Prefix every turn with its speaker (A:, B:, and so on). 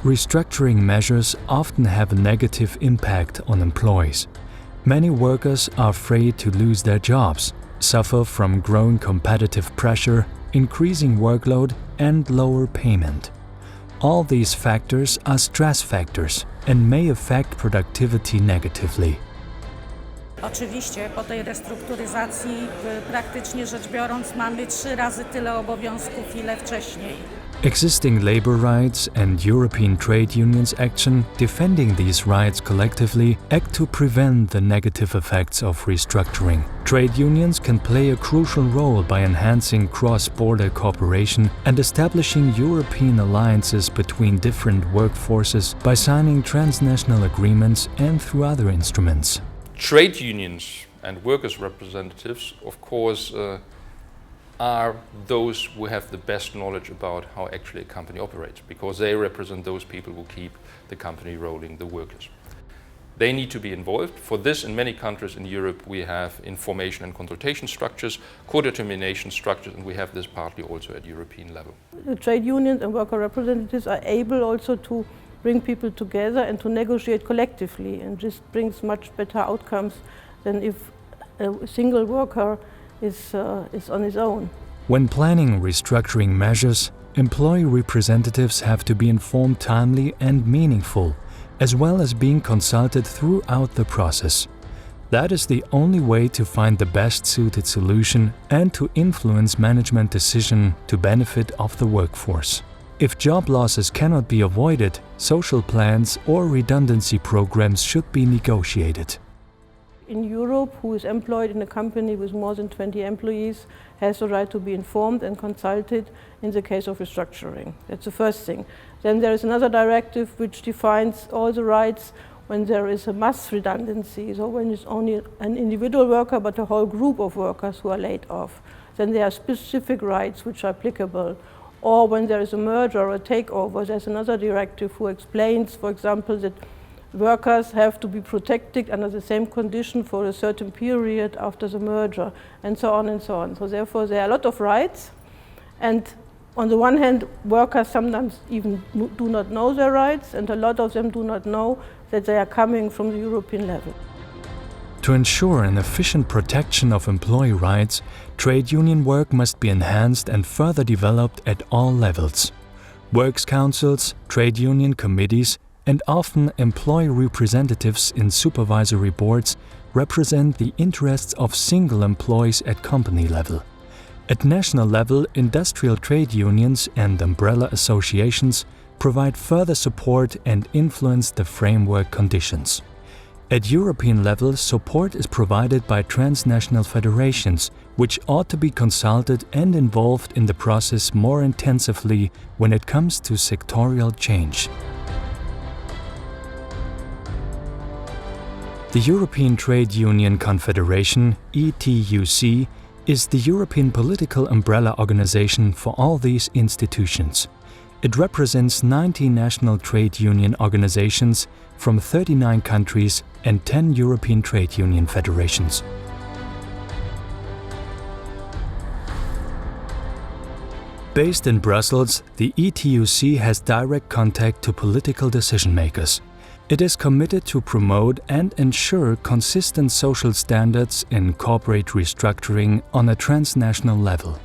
A: Restructuring measures often have a negative impact on employees. Many workers are afraid to lose their jobs, suffer from growing competitive pressure, increasing workload, and lower payment. All these factors are stress factors and may affect productivity negatively.
B: Oczywiście po tej restrukturyzacji praktycznie rzecz biorąc mamy 3 razy tyle obowiązków, ile wcześniej.
A: Existing labor rights and European trade unions action defending these rights collectively act to prevent the negative effects of restructuring. Trade unions can play a crucial role by enhancing cross-border cooperation and establishing European alliances between different workforces by signing transnational agreements and through other instruments.
C: Trade unions and workers' representatives, of course, are those who have the best knowledge about how actually a company operates, because they represent those people who keep the company rolling, the workers. They need to be involved. For this, in many countries in Europe, we have information and consultation structures, co-determination structures, and we have this partly also at European level.
D: The trade unions and worker representatives are able also to bring people together and to negotiate collectively, and this brings much better outcomes than if a single worker is on his own.
A: When planning restructuring measures, employee representatives have to be informed timely and meaningful, as well as being consulted throughout the process. That is the only way to find the best suited solution and to influence management decision to benefit of the workforce. If job losses cannot be avoided, social plans or redundancy programs should be negotiated.
D: In Europe, who is employed in a company with more than 20 employees has the right to be informed and consulted in the case of restructuring. That's the first thing. Then there is another directive which defines all the rights when there is a mass redundancy, so when it's only an individual worker but a whole group of workers who are laid off. Then there are specific rights which are applicable. Or when there is a merger or a takeover, there's another directive who explains, for example, that workers have to be protected under the same condition for a certain period after the merger, and so on and so on. So therefore there are a lot of rights, and on the one hand workers sometimes even do not know their rights, and a lot of them do not know that they are coming from the European level.
A: To ensure an efficient protection of employee rights, trade union work must be enhanced and further developed at all levels. Works councils, trade union committees, and often employee representatives in supervisory boards represent the interests of single employees at company level. At national level, industrial trade unions and umbrella associations provide further support and influence the framework conditions. At European level, support is provided by transnational federations, which ought to be consulted and involved in the process more intensively when it comes to sectorial change. The European Trade Union Confederation, ETUC, is the European political umbrella organization for all these institutions. It represents 90 national trade union organizations from 39 countries and 10 European trade union federations. Based in Brussels, the ETUC has direct contact to political decision-makers. It is committed to promote and ensure consistent social standards in corporate restructuring on a transnational level.